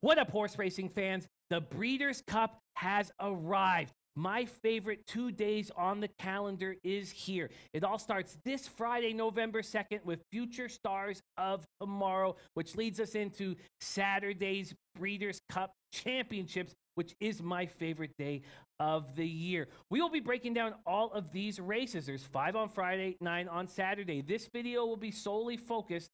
What up, horse racing fans? The Breeders' Cup has arrived. My favorite 2 days on the calendar is here. It all starts this Friday, November 2nd, with Future Stars of Tomorrow, which leads us into Saturday's Breeders' Cup Championships, which is my favorite day of the year. We will be breaking down all of these races. There's 5 on Friday, 9 on Saturday. This video will be solely focused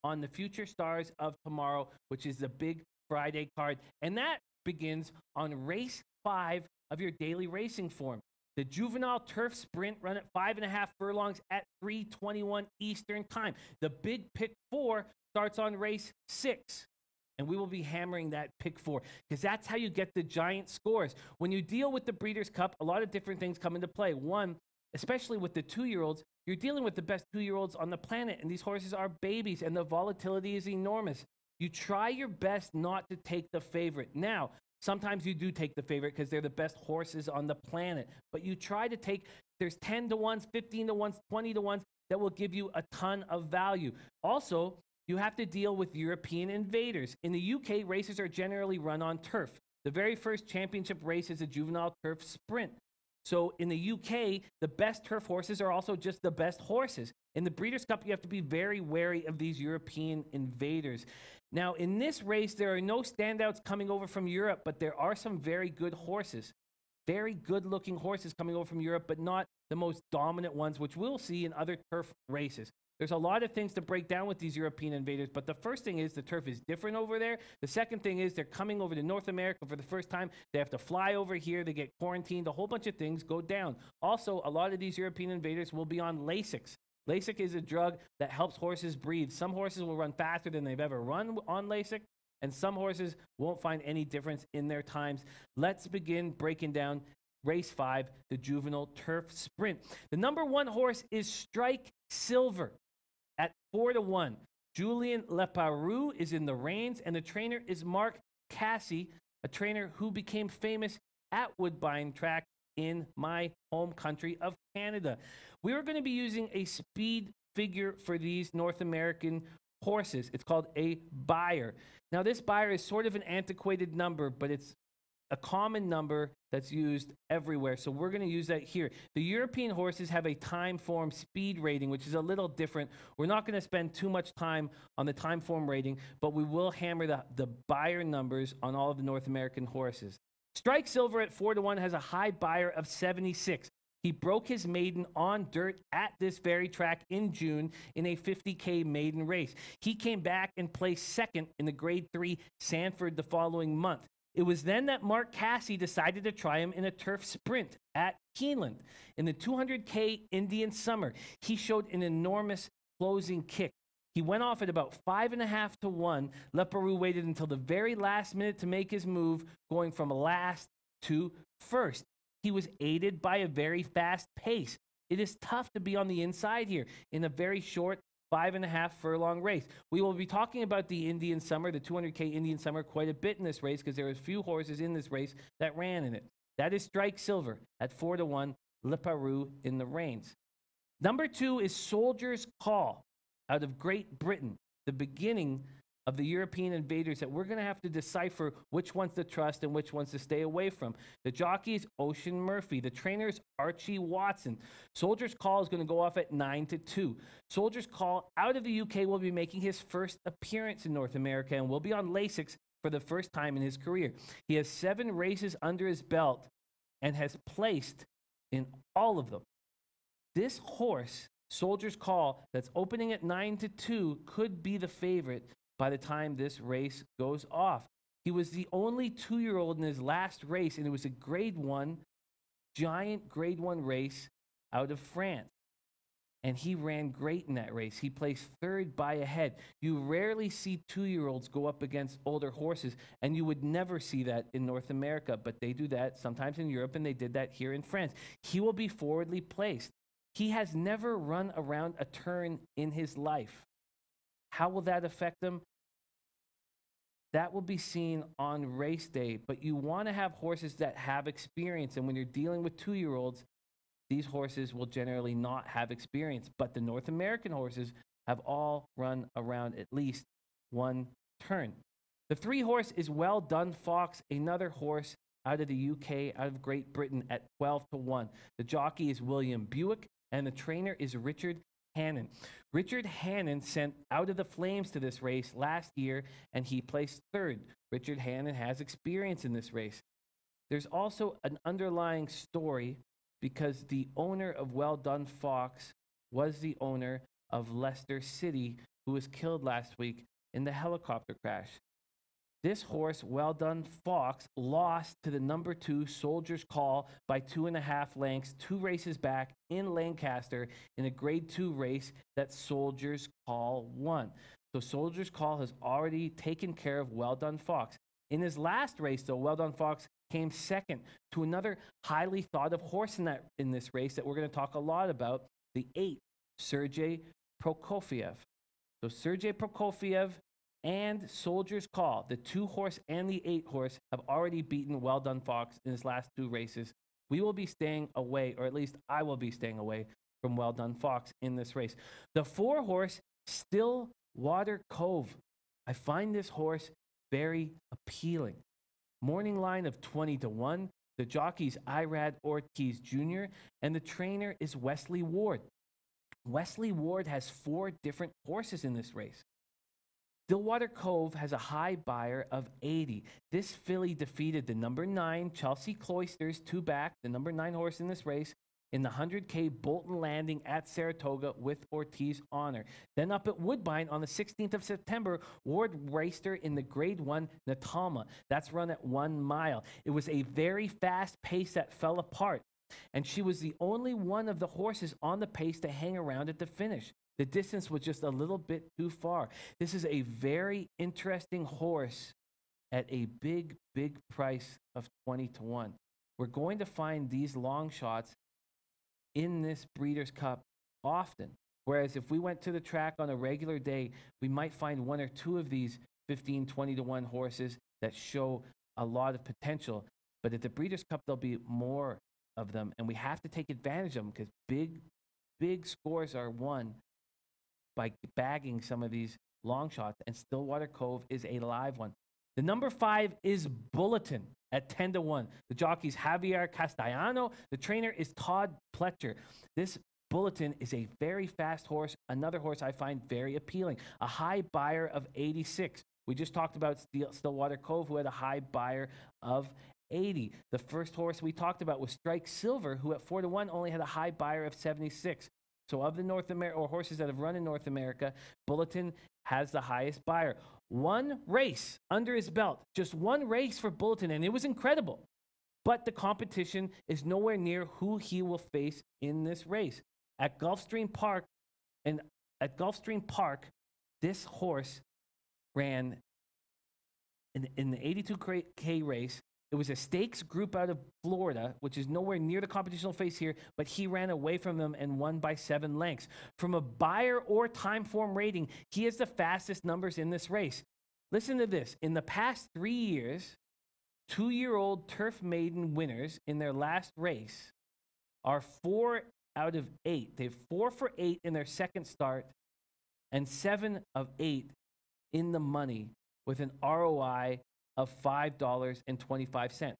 on the Future Stars of Tomorrow, which is the big Friday card. And that begins on race 5 of your daily racing form. The Juvenile Turf Sprint run at 5.5 furlongs at 3:21 Eastern Time. The big pick 4 starts on race 6. And we will be hammering that pick 4 because that's how you get the giant scores. When you deal with the Breeders' Cup, a lot of different things come into play. One, especially with the 2-year-olds, you're dealing with the best 2-year-olds on the planet, and these horses are babies, and the volatility is enormous. You try your best not to take the favorite. Now, sometimes you do take the favorite because they're the best horses on the planet, but you try to take, there's 10 to 1s, 15 to 1s, 20 to 1s that will give you a ton of value. Also, you have to deal with European invaders. In the UK, races are generally run on turf. The very first championship race is a Juvenile Turf Sprint. So in the UK, the best turf horses are also just the best horses. In the Breeders' Cup, you have to be very wary of these European invaders. Now, in this race, there are no standouts coming over from Europe, but there are some very good horses. Very good-looking horses coming over from Europe, but not the most dominant ones, which we'll see in other turf races. There's a lot of things to break down with these European invaders, but the first thing is the turf is different over there. The second thing is they're coming over to North America for the first time. They have to fly over here. They get quarantined. A whole bunch of things go down. Also, a lot of these European invaders will be on Lasix. Lasix is a drug that helps horses breathe. Some horses will run faster than they've ever run on Lasix, and some horses won't find any difference in their times. Let's begin breaking down race 5, the Juvenile Turf Sprint. The number 1 horse is Strike Silver at 4 to 1. Julien Leparoux is in the reins, and the trainer is Mark Casse, a trainer who became famous at Woodbine Track in my home country of Canada. We are going to be using a speed figure for these North American horses. It's called a Beyer. Now, this Beyer is sort of an antiquated number, but it's a common number that's used everywhere. So we're going to use that here. The European horses have a time form speed rating, which is a little different. We're not going to spend too much time on the time form rating, but we will hammer the Beyer numbers on all of the North American horses. Strike Silver at 4 to 1 has a high Beyer of 76. He broke his maiden on dirt at this very track in June in a 50K maiden race. He came back and placed second in the Grade 3 Sanford the following month. It was then that Mark Casse decided to try him in a turf sprint at Keeneland. In the 200K Indian Summer, he showed an enormous closing kick. He went off at about 5.5 to 1. Leparoux waited until the very last minute to make his move, going from last to first. He was aided by a very fast pace. It is tough to be on the inside here in a very short 5.5 furlong race. We will be talking about the Indian Summer, the 200K Indian Summer, quite a bit in this race because there were a few horses in this race that ran in it. That is Strike Silver at 4 to 1, Leparoux in the reins. Number 2 is Soldier's Call out of Great Britain, the beginning of the European invaders that we're going to have to decipher which ones to trust and which ones to stay away from. The jockey is Ocean Murphy. The trainer is Archie Watson. Soldier's Call is going to go off at 9 to 2. Soldier's Call out of the UK will be making his first appearance in North America and will be on Lasix for the first time in his career. He has 7 races under his belt and has placed in all of them. This horse, Soldier's Call, that's opening at 9 to 2, could be the favorite by the time this race goes off. He was the only 2-year-old in his last race, and it was a Grade 1, giant Grade 1 race out of France. And he ran great in that race. He placed 3rd by a head. You rarely see 2-year-olds go up against older horses, and you would never see that in North America, but they do that sometimes in Europe, and they did that here in France. He will be forwardly placed. He has never run around a turn in his life. How will that affect him? That will be seen on race day, but you want to have horses that have experience, and when you're dealing with 2-year-olds, these horses will generally not have experience, but the North American horses have all run around at least one turn. The 3-horse is Well Done Fox, another horse out of the UK, out of Great Britain at 12-1. The jockey is William Buick, and the trainer is Richard Hannon. Richard Hannon sent Out of the Flames to this race last year, and he placed 3rd. Richard Hannon has experience in this race. There's also an underlying story because the owner of Well Done Fox was the owner of Leicester City, who was killed last week in the helicopter crash. This horse, Well Done Fox, lost to the number 2 Soldier's Call by 2.5 lengths, 2 races back in Lancaster in a Grade 2 race that Soldier's Call won. So Soldier's Call has already taken care of Well Done Fox. In his last race, though, Well Done Fox came 2nd to another highly thought of horse in this race that we're going to talk a lot about, the 8, Sergei Prokofiev. So Sergei Prokofiev and Soldier's Call, the 2-horse and the 8-horse, have already beaten Well Done Fox in his last 2 races. We will be staying away, or at least I will be staying away from Well Done Fox in this race. The 4-horse, Stillwater Cove. I find this horse very appealing. Morning line of 20-1. The jockey's Irad Ortiz Jr., and the trainer is Wesley Ward. Wesley Ward has 4 different horses in this race. Stillwater Cove has a high buyer of 80. This filly defeated the number 9 Chelsea Cloisters, 2 back, the number 9 horse in this race, in the 100K Bolton Landing at Saratoga with Ortiz Honor. Then up at Woodbine on the 16th of September, Ward raced her in the Grade 1 Natalma. That's run at 1 mile. It was a very fast pace that fell apart, and she was the only one of the horses on the pace to hang around at the finish. The distance was just a little bit too far. This is a very interesting horse at a big, big price of 20-1. We're going to find these long shots in this Breeders' Cup often. Whereas if we went to the track on a regular day, we might find 1 or 2 of these 15, 20-1 horses that show a lot of potential. But at the Breeders' Cup, there'll be more of them, and we have to take advantage of them because big scores are won by bagging some of these long shots, and Stillwater Cove is a live one. The number 5 is Bulletin at 10-1. The jockey's Javier Castellano. The trainer is Todd Pletcher. This Bulletin is a very fast horse, another horse I find very appealing. A high buyer of 86. We just talked about Stillwater Cove, who had a high buyer of 80. The first horse we talked about was Strike Silver, who at 4-1 only had a high buyer of 76. So of the North America or horses that have run in North America, Bulletin has the highest buyer. 1 race under his belt, just 1 race for Bulletin, and it was incredible. But the competition is nowhere near who he will face in this race. At Gulfstream Park, this horse ran in the 82K race. It was a stakes group out of Florida, which is nowhere near the competitional face here, but he ran away from them and won by 7 lengths. From a buyer or time form rating, he has the fastest numbers in this race. Listen to this. In the past 3 years, 2-year-old Turf Maiden winners in their last race are 4 out of 8. They have 4 for 8 in their second start and 7 of 8 in the money with an ROI of $5.25.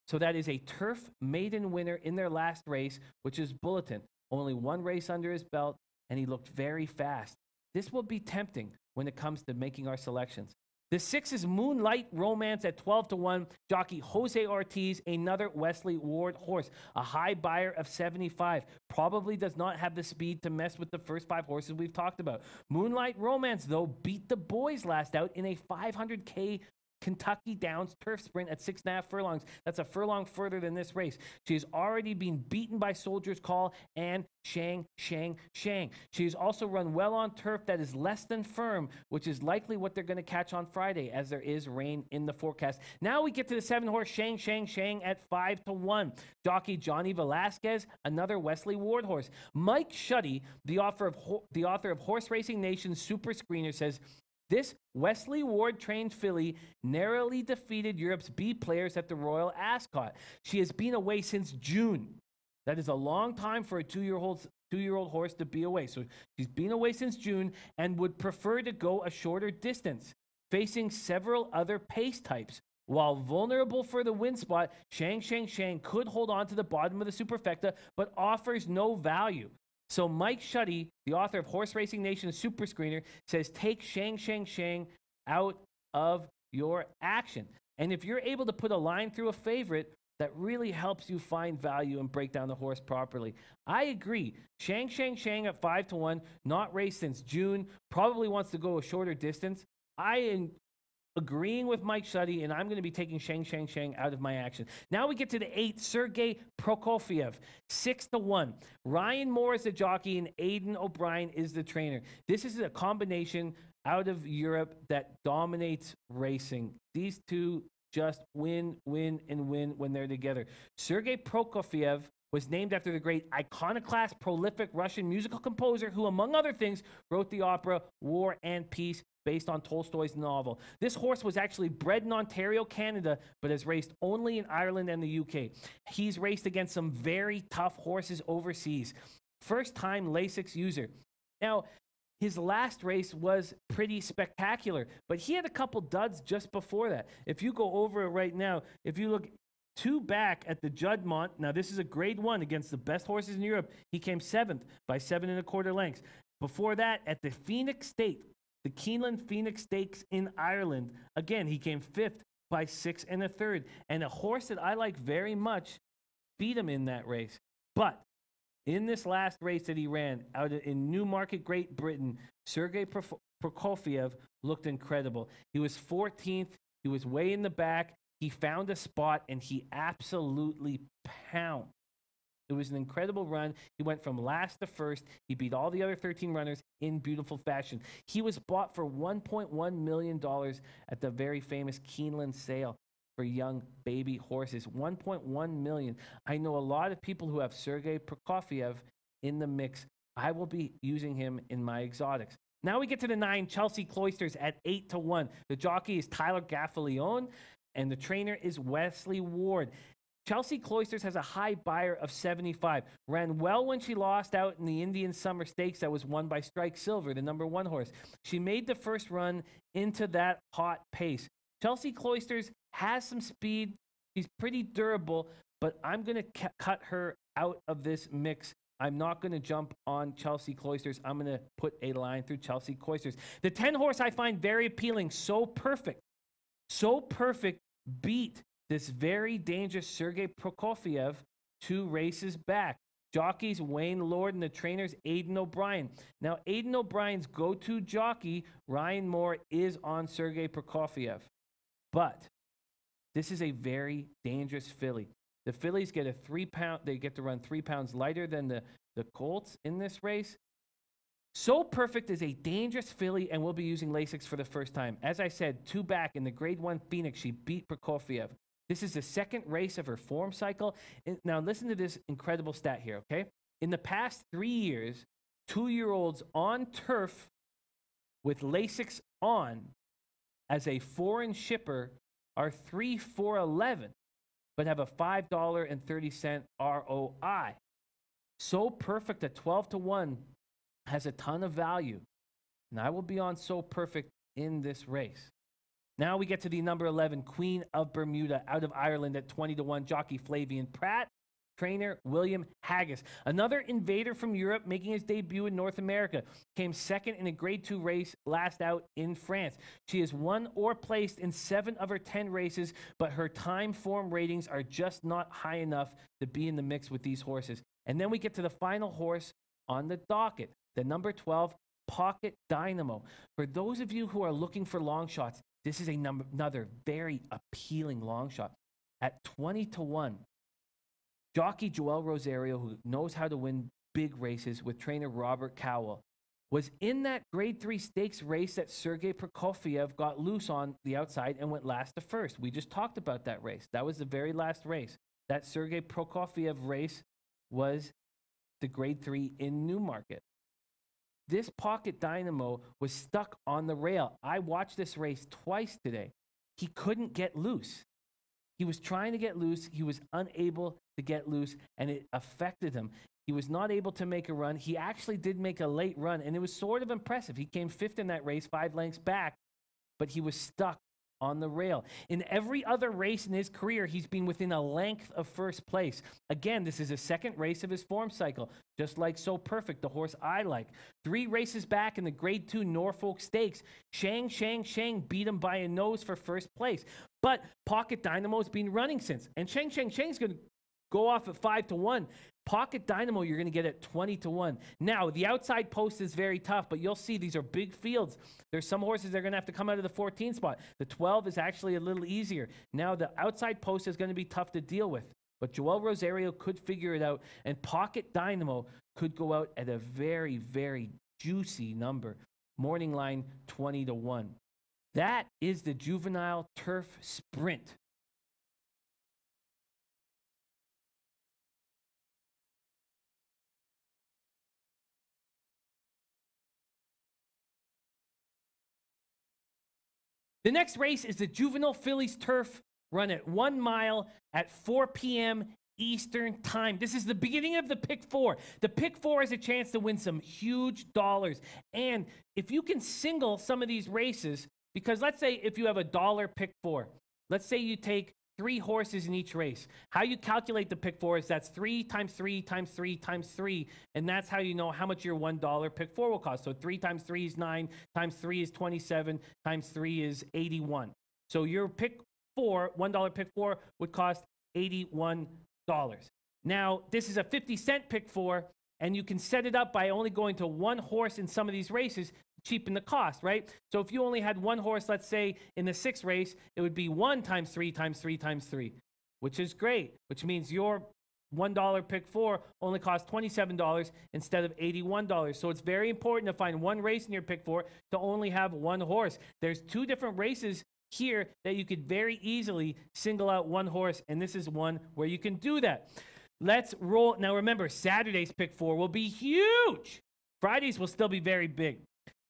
So that is a Turf Maiden winner in their last race, which is Bulletin. Only 1 race under his belt, and he looked very fast. This will be tempting when it comes to making our selections. The 6 is Moonlight Romance at 12-1. Jockey Jose Ortiz, another Wesley Ward horse. A high buyer of 75. Probably does not have the speed to mess with the first 5 horses we've talked about. Moonlight Romance, though, beat the boys last out in a 500K Kentucky Downs turf sprint at 6.5 furlongs. That's a furlong further than this race. She has already been beaten by Soldier's Call and Shang. She has also run well on turf that is less than firm, which is likely what they're going to catch on Friday, as there is rain in the forecast. Now we get to the 7-horse Shang at 5-1. Jockey Johnny Velasquez, another Wesley Ward horse. Mike Shuddy, the author of Horse Racing Nation's Super Screener, says, this Wesley Ward-trained filly narrowly defeated Europe's B players at the Royal Ascot. She has been away since June. That is a long time for a 2-year-old horse to be away. So she's been away since June and would prefer to go a shorter distance. facing several other pace types. While vulnerable for the win spot, Shang Shang Shang could hold on to the bottom of the superfecta, but offers no value. So Mike Shuddy, the author of Horse Racing Nation's Super Screener, says take Shang Shang Shang out of your action. And if you're able to put a line through a favorite, that really helps you find value and break down the horse properly. I agree. Shang Shang Shang at 5-1, not raced since June, probably wants to go a shorter distance. I am agreeing with Mike Shuddy, and I'm going to be taking Shang Shang Shang out of my action. Now we get to the 8, Sergei Prokofiev, 6-1. Ryan Moore is the jockey, and Aidan O'Brien is the trainer. This is a combination out of Europe that dominates racing. These two just win, win, and win when they're together. Sergei Prokofiev was named after the great iconoclast, prolific Russian musical composer who, among other things, wrote the opera War and Peace, based on Tolstoy's novel. This horse was actually bred in Ontario, Canada, but has raced only in Ireland and the UK. He's raced against some very tough horses overseas. First-time Lasix user. Now, his last race was pretty spectacular, but he had a couple duds just before that. If you go over it right now, if you look 2 back at the Juddmonte, now this is a grade 1 against the best horses in Europe. He came 7th by 7 1/4 lengths. Before that, at the Phoenix State, the Keeneland Phoenix Stakes in Ireland, again, he came 5th by 6 1/3. And a horse that I like very much beat him in that race. But in this last race that he ran out in Newmarket, Great Britain, Sergei Prokofiev looked incredible. He was 14th. He was way in the back. He found a spot, and he absolutely pounded. It was an incredible run. He went from last to first. He beat all the other 13 runners in beautiful fashion. He was bought for $1.1 million at the very famous Keeneland sale for young baby horses. $1.1 million. I know a lot of people who have Sergei Prokofiev in the mix. I will be using him in my exotics. Now we get to the 9, Chelsea Cloisters at 8-1. The jockey is Tyler Gaffalione, and the trainer is Wesley Ward. Chelsea Cloisters has a high buyer of 75. Ran well when she lost out in the Indian Summer Stakes that was won by Strike Silver, the #1 horse. She made the first run into that hot pace. Chelsea Cloisters has some speed. She's pretty durable, but I'm going to cut her out of this mix. I'm not going to jump on Chelsea Cloisters. I'm going to put a line through Chelsea Cloisters. The 10 horse I find very appealing. So Perfect. So Perfect beat this very dangerous Sergei Prokofiev 2 races back. Jockeys Wayne Lord and the trainers Aidan O'Brien. Now, Aidan O'Brien's go-to jockey, Ryan Moore, is on Sergei Prokofiev. But this is a very dangerous filly. The fillies get a 3-pound, they get to run 3 pounds lighter than the colts in this race. So Perfect is a dangerous filly and will be using Lasix for the first time. As I said, 2 back in the grade 1 Phoenix, she beat Prokofiev. This is the 2nd race of her form cycle. Now listen to this incredible stat here, okay? In the past 3 years, 2-year-olds on turf with Lasix on as a foreign shipper are 3-4-11, but have a $5.30 ROI. So Perfect at 12-1 has a ton of value. And I will be on So Perfect in this race. Now we get to the #11, Queen of Bermuda, out of Ireland at 20-1, jockey Flavian Pratt, trainer William Haggis. Another invader from Europe making his debut in North America. Came 2nd in a grade 2 race last out in France. She has won or placed in 7 of her 10 races, but her time form ratings are just not high enough to be in the mix with these horses. And then we get to the final horse on the docket, the #12, Pocket Dynamo. For those of you who are looking for long shots, this is another very appealing long shot. At 20-1, jockey Joel Rosario, who knows how to win big races with trainer Robert Cowell, was in that grade 3 stakes race that Sergei Prokofiev got loose on the outside and went last to first. We just talked about that race. That was the very last race. That Sergei Prokofiev race was the grade 3 in Newmarket. This Pocket Dynamo was stuck on the rail. I watched this race twice today. He couldn't get loose. He was trying to get loose. He was unable to get loose, and it affected him. He was not able to make a run. He actually did make a late run, and it was sort of impressive. He came 5th in that race, 5 lengths back. but he was stuck on the rail. In every other race in his career, he's been within a length of first place. Again, this is his second race of his form cycle, just like So Perfect, the horse I like. 3 races back in the Grade 2 Norfolk Stakes, Shang beat him by a nose for first place. But Pocket Dynamo's been running since, and Shang's going to go off at 5-1. Pocket Dynamo, you're going to get at 20-1. Now, the outside post is very tough, but you'll see these are big fields. There's some horses that are going to have to come out of the 14 spot. The 12 is actually a little easier. Now, the outside post is going to be tough to deal with, but Joel Rosario could figure it out, and Pocket Dynamo could go out at a very, very juicy number. Morning line, 20-1. That is the Juvenile Turf Sprint. The next race is the Juvenile Fillies Turf, run at 1 mile at 4 p.m. Eastern Time. This is the beginning of the Pick 4. The Pick 4 has a chance to win some huge dollars. And if you can single some of these races, because let's say if you have a $1 Pick 4, let's say you take 3 horses in each race. How you calculate the Pick 4 is that's 3 times 3 times 3 times 3, and that's how you know how much your $1 Pick 4 will cost. So 3 times 3 is 9, times 3 is 27, times 3 is 81. So your Pick 4, $1 Pick 4 would cost $81. Now, this is a 50-cent Pick 4, and you can set it up by only going to 1 horse in some of these races, cheapen the cost, right? So if you only had 1 horse, let's say in the 6th race, it would be 1 times 3 times 3 times 3, which is great, which means your $1 Pick 4 only costs $27 instead of $81. So it's very important to find 1 race in your Pick 4 to only have 1 horse. There's 2 different races here that you could very easily single out 1 horse, and this is one where you can do that. Let's roll. Now remember, Saturday's Pick 4 will be huge. Fridays will still be very big.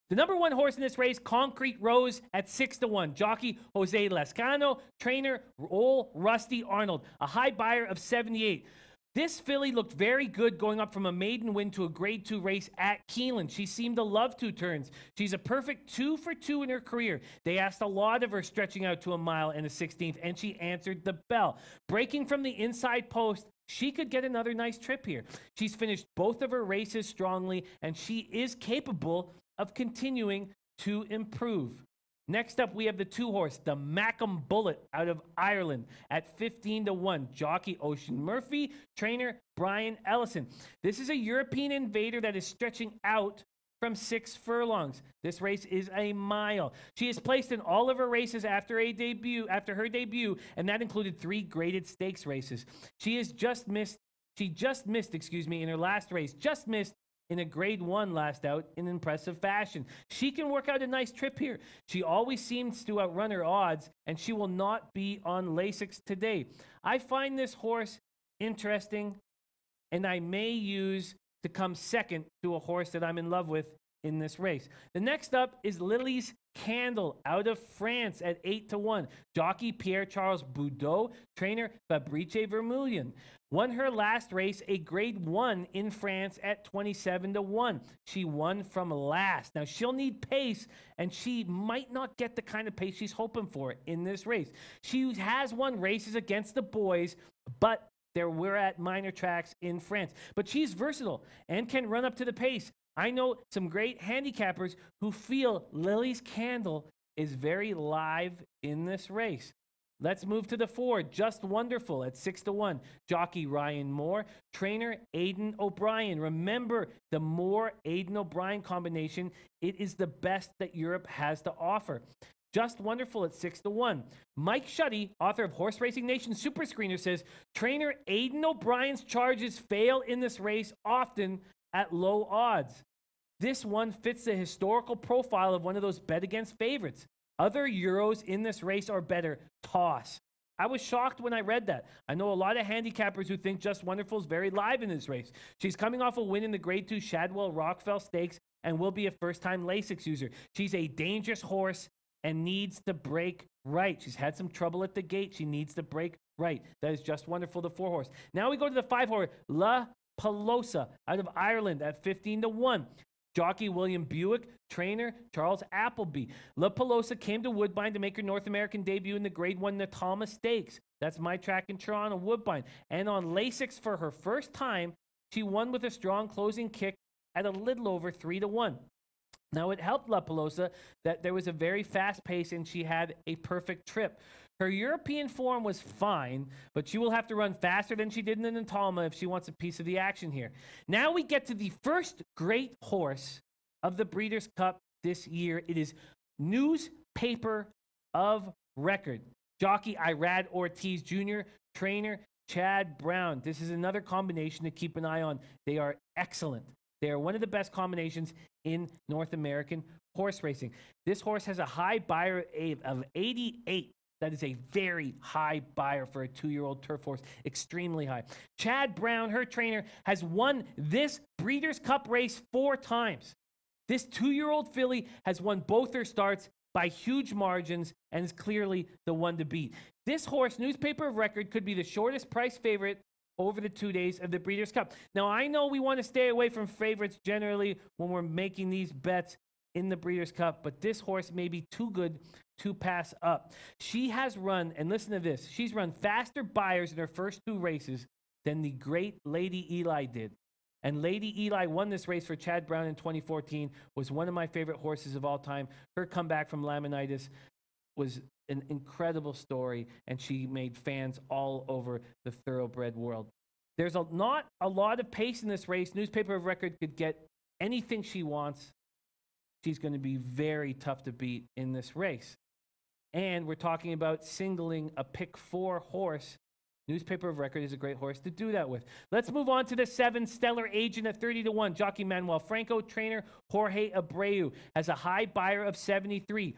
The number 1 horse in this race, Concrete Rose, at 6-1. Jockey Jose Lascano, trainer Old Rusty Arnold, a high buyer of 78. This filly looked very good going up from a maiden win to a Grade 2 race at Keeneland. She seemed to love 2 turns. She's a perfect 2 for 2 in her career. They asked a lot of her stretching out to a mile and a 16th, and she answered the bell. Breaking from the inside post, she could get another nice trip here. She's finished both of her races strongly, and she is capable of continuing to improve. Next up, we have the 2 horse, the Mackham Bullet out of Ireland at 15-1. Jockey Ocean Murphy, trainer Brian Ellison. This is a European invader that is stretching out from 6 furlongs. This race is a mile. She is placed in all of her races after her debut, and that included 3 graded stakes races. She just missed, in her last race, in a Grade 1 last out in impressive fashion. She can work out a nice trip here. She always seems to outrun her odds, and she will not be on Lasix today. I find this horse interesting, and I may use to come second to a horse that I'm in love with in this race. The next up is Lily's Candle out of France at 8-1. Jockey Pierre-Charles Boudot, trainer Fabrice Vermeulen. Won her last race, a Grade 1 in France at 27-1. She won from last. Now, she'll need pace, and she might not get the kind of pace she's hoping for in this race. She has won races against the boys, but we're at minor tracks in France. But she's versatile and can run up to the pace. I know some great handicappers who feel Lily's Candle is very live in this race. Let's move to the 4, Just Wonderful at 6-1. Jockey Ryan Moore, trainer Aidan O'Brien. Remember the Moore-Aidan O'Brien combination. It is the best that Europe has to offer. Just Wonderful at 6-1. Mike Shuddy, author of Horse Racing Nation Super Screener, says, trainer Aidan O'Brien's charges fail in this race often at low odds. This one fits the historical profile of one of those bet against favorites. Other Euros in this race are better. Toss. I was shocked when I read that. I know a lot of handicappers who think Just Wonderful is very live in this race. She's coming off a win in the Grade 2 Shadwell Rockfell Stakes and will be a first-time Lasix user. She's a dangerous horse and needs to break right. She's had some trouble at the gate. She needs to break right. That is Just Wonderful, the 4 horse. Now we go to the 5 horse, La Pelosa out of Ireland at 15-1. Jockey William Buick, trainer Charles Appleby. La Pelosa came to Woodbine to make her North American debut in the Grade 1 Natama Stakes. That's my track in Toronto, Woodbine. And on Lasix for her first time, she won with a strong closing kick at a little over 3-1. Now, it helped La Pelosa that there was a very fast pace and she had a perfect trip. Her European form was fine, but she will have to run faster than she did in the Natama if she wants a piece of the action here. Now we get to the first great horse of the Breeders' Cup this year. It is Newspaper of Record. Jockey Irad Ortiz Jr., trainer Chad Brown. This is another combination to keep an eye on. They are excellent. They are one of the best combinations in North American horse racing. This horse has a high buyer of 88. That is a very high buyer for a 2-year-old turf horse, extremely high. Chad Brown, her trainer, has won this Breeders' Cup race 4 times. This 2-year-old filly has won both her starts by huge margins and is clearly the one to beat. This horse, Newspaper of Record, could be the shortest price favorite over the 2 days of the Breeders' Cup. Now, I know we want to stay away from favorites generally when we're making these bets in the Breeders' Cup, but this horse may be too good to pass up. She has run, and listen to this, she's run faster buyers in her first 2 races than the great Lady Eli did. And Lady Eli won this race for Chad Brown in 2014, was one of my favorite horses of all time. Her comeback from laminitis was an incredible story, and she made fans all over the thoroughbred world. There's not a lot of pace in this race. Newspaper of Record could get anything she wants. She's going to be very tough to beat in this race. And we're talking about singling a pick 4 horse. Newspaper of Record is a great horse to do that with. Let's move on to the 7 Stellar Agent at 30-1. Jockey Manuel Franco, trainer Jorge Abreu, has a high buyer of 73.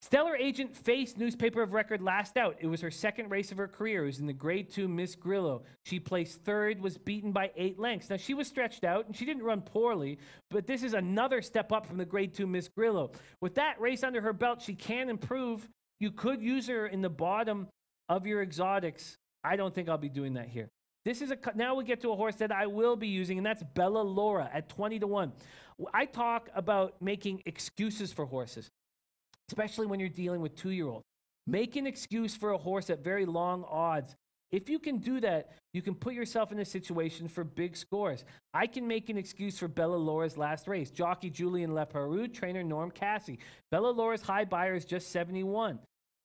Stellar Agent faced Newspaper of Record last out. It was her second race of her career. It was in the Grade 2 Miss Grillo. She placed 3rd, was beaten by 8 lengths. Now, she was stretched out, and she didn't run poorly, but this is another step up from the Grade 2 Miss Grillo. With that race under her belt, she can improve. You could use her in the bottom of your exotics. I don't think I'll be doing that here. Now we get to a horse that I will be using, and that's Bella Laura at 20-1. I talk about making excuses for horses, especially when you're dealing with 2-year-olds. Make an excuse for a horse at very long odds. If you can do that, you can put yourself in a situation for big scores. I can make an excuse for Bella Laura's last race. Jockey Julian Leparoux, trainer Norm Cassie. Bella Laura's high buyer is just 71.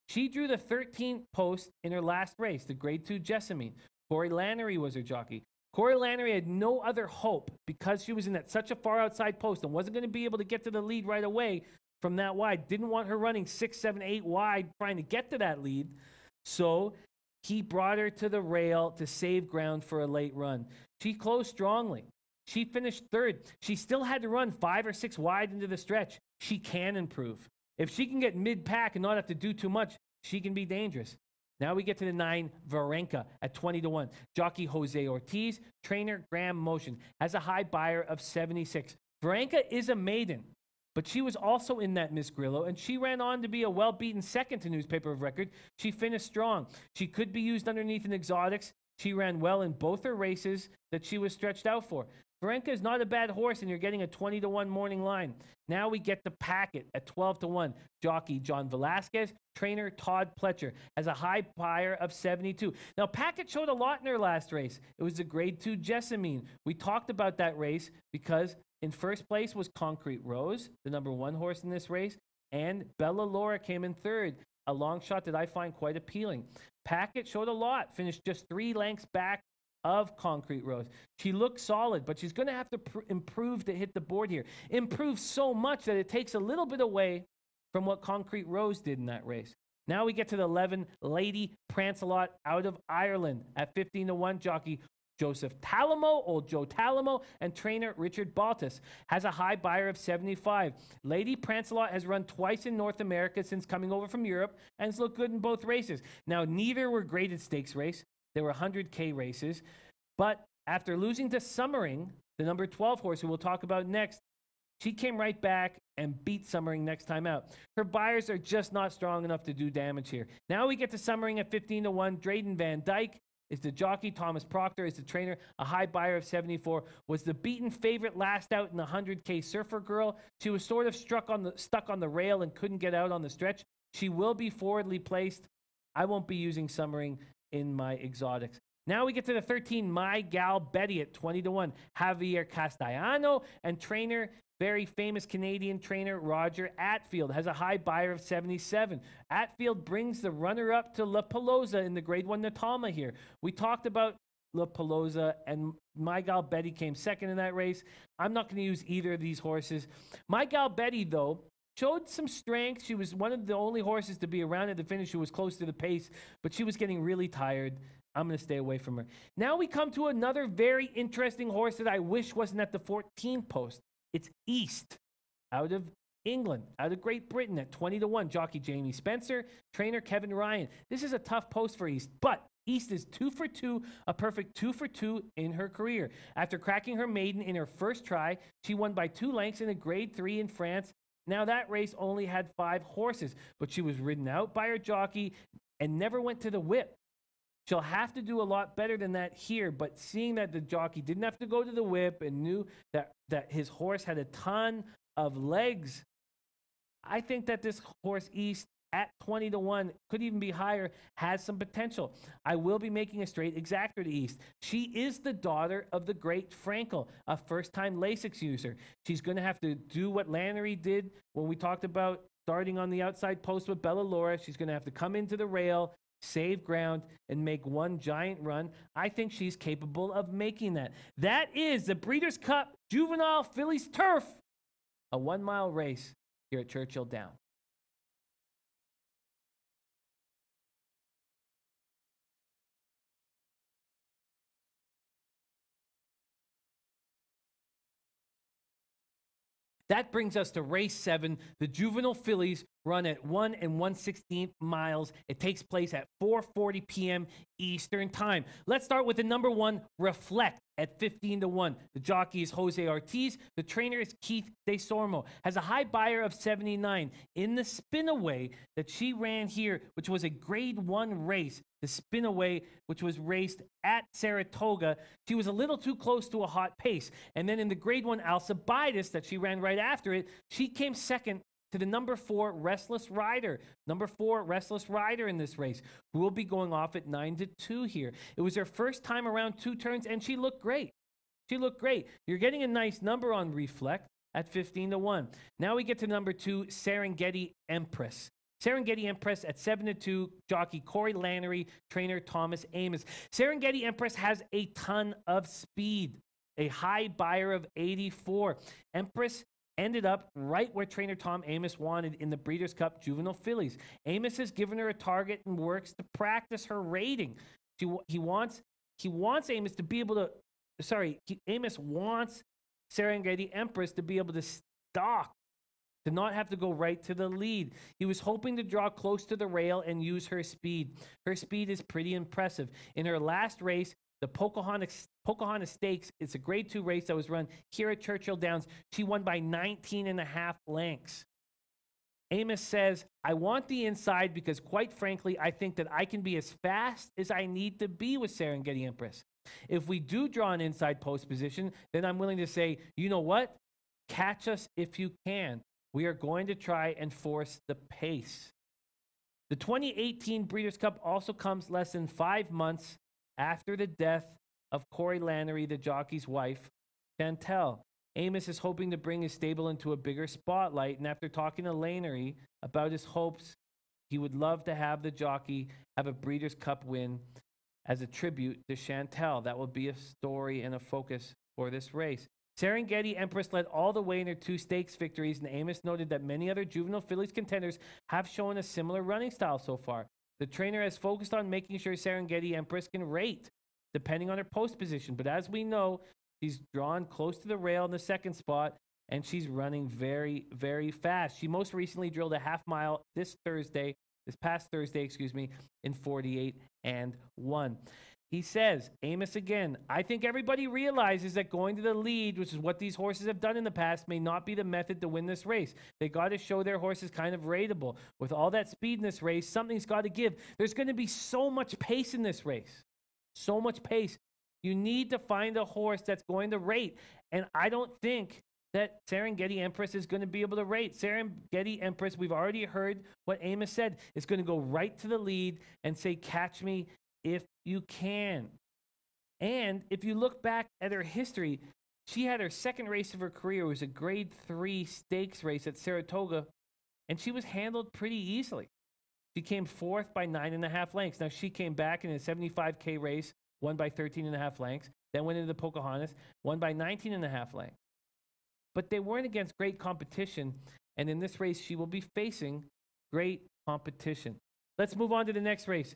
She drew the 13th post in her last race, the Grade 2 Jessamine. Corey Lannery was her jockey. Corey Lannery had no other hope because she was in that such a far outside post and wasn't going to be able to get to the lead right away from that wide. Didn't want her running 6, 7, 8 wide trying to get to that lead. So he brought her to the rail to save ground for a late run. She closed strongly. She finished 3rd. She still had to run 5 or 6 wide into the stretch. She can improve. If she can get mid-pack and not have to do too much, she can be dangerous. Now we get to the 9 Varenka at 20-1. Jockey Jose Ortiz, trainer Graham Motion, has a high buyer of 76. Varenka is a maiden, but she was also in that Miss Grillo, and she ran on to be a well-beaten second to Newspaper of Record. She finished strong. She could be used underneath in exotics. She ran well in both her races that she was stretched out for. Varenka is not a bad horse, and you're getting a 20-1 morning line. Now we get the packet at 12-1. Jockey John Velasquez, trainer Todd Pletcher, has a high buyer of 72. Now, Packet showed a lot in her last race. It was the Grade 2 Jessamine. We talked about that race because in first place was Concrete Rose, the number 1 horse in this race, and Bella Laura came in 3rd, a long shot that I find quite appealing. Packet showed a lot, finished just 3 lengths back of Concrete Rose. She looks solid, but she's going to have to improve to hit the board here. Improve so much that it takes a little bit away from what Concrete Rose did in that race. Now we get to the 11 Lady Prancelot out of Ireland at 15-1. Jockey Joseph Talamo, old Joe Talamo, and trainer Richard Baltus has a high buyer of 75. Lady Prancelot has run twice in North America since coming over from Europe and has looked good in both races. Now, neither were graded stakes race. There were 100K races. But after losing to Summering, the number 12 horse, who we'll talk about next, she came right back and beat Summering next time out. Her buyers are just not strong enough to do damage here. Now we get to Summering at 15-1. Drayden Van Dyke, is the jockey. Thomas Proctor is the trainer. A high buyer of 74. Was the beaten favorite last out in the 100K Surfer Girl. She was sort of stuck on the rail and couldn't get out on the stretch. She will be forwardly placed. I won't be using Summering in my exotics. Now we get to the 13, My Gal Betty at 20-1. Javier Castellano and trainer, very famous Canadian trainer, Roger Atfield, has a high buyer of 77. Atfield brings the runner-up to La Pelosa in the Grade 1 Natama here. We talked about La Pelosa, and My Gal Betty came second in that race. I'm not going to use either of these horses. My Gal Betty, though, showed some strength. She was one of the only horses to be around at the finish who was close to the pace, but she was getting really tired. I'm going to stay away from her. Now we come to another very interesting horse that I wish wasn't at the 14 post. It's East, out of England, out of Great Britain at 20-1. Jockey Jamie Spencer, trainer Kevin Ryan. This is a tough post for East, but East is 2 for 2, a perfect 2 for 2 in her career. After cracking her maiden in her first try, she won by 2 lengths in a Grade 3 in France. Now that race only had 5 horses, but she was ridden out by her jockey and never went to the whip. She'll have to do a lot better than that here, but seeing that the jockey didn't have to go to the whip and knew that his horse had a ton of legs, I think that this horse East at 20-1, could even be higher, has some potential. I will be making a straight exactor to East. She is the daughter of the great Frankel, a first-time Lasix user. She's going to have to do what Lannery did when we talked about starting on the outside post with Bella Laura. She's going to have to come into the rail, save ground, and make one giant run. I think she's capable of making that. That is the Breeders' Cup Juvenile Fillies Turf, a 1-mile race here at Churchill Downs. That brings us to race 7. The Juvenile Fillies run at 1 1/16 miles. It takes place at 4:40 p.m. Eastern Time. Let's start with the number 1, Reflect, at 15-1. The jockey is Jose Ortiz. The trainer is Keith DeSormo. Has a high buyer of 79. In the spin-away that she ran here, which was a Grade 1 race, the spin-away, which was raced at Saratoga, she was a little too close to a hot pace. And then in the Grade 1 Alcibiades that she ran right after it, she came second to the number 4 Restless Rider. Number 4 Restless Rider in this race, who will be going off at 9-2 here. It was her first time around 2 turns, and she looked great. She looked great. You're getting a nice number on Reflect at 15-1. Now we get to number 2, Serengeti Empress. Serengeti Empress at 7-2, jockey Corey Lannery, trainer Thomas Amos. Serengeti Empress has a ton of speed, a high buyer of 84. Empress ended up right where trainer Tom Amos wanted in the Breeders' Cup Juvenile Fillies. Amos has given her a target and works to practice her rating. He wants Amos to be able to, Amos wants Serengeti Empress to be able to stalk, to not have to go right to the lead. He was hoping to draw close to the rail and use her speed. Her speed is pretty impressive. In her last race, the Pocahontas Stakes, it's a Grade 2 race that was run here at Churchill Downs. She won by 19.5 lengths. Amos says, I want the inside because, quite frankly, I think that I can be as fast as I need to be with Serengeti Empress. If we do draw an inside post position, then I'm willing to say, you know what? Catch us if you can. We are going to try and force the pace. The 2018 Breeders' Cup also comes less than 5 months after the death of Corey Lannery, the jockey's wife, Chantel. Amos is hoping to bring his stable into a bigger spotlight, and after talking to Lannery about his hopes, he would love to have the jockey have a Breeders' Cup win as a tribute to Chantel. That will be a story and a focus for this race. Serengeti Empress led all the way in her 2 stakes victories, and Amos noted that many other Juvenile Fillies contenders have shown a similar running style so far. The trainer has focused on making sure Serengeti Empress can rate, depending on her post position. But as we know, she's drawn close to the rail in the 2nd spot, and she's running very, very fast. She most recently drilled a half-mile this past Thursday, in 48-1. He says, Amos again, I think everybody realizes that going to the lead, which is what these horses have done in the past, may not be the method to win this race. They got to show their horses kind of rateable. With all that speed in this race, something's got to give. There's going to be so much pace in this race. so much pace. You need to find a horse that's going to rate. And I don't think that Serengeti Empress is going to be able to rate. Serengeti Empress, we've already heard what Amos said, is going to go right to the lead and say, catch me if you can. And if you look back at her history, she had her second race of her career. It was a grade 3 stakes race at Saratoga, and she was handled pretty easily. She came fourth by 9.5 lengths. Now, she came back in a 75K race, won by 13.5 lengths, then went into the Pocahontas, won by 19.5 lengths. But they weren't against great competition, and in this race, she will be facing great competition. Let's move on to the next race.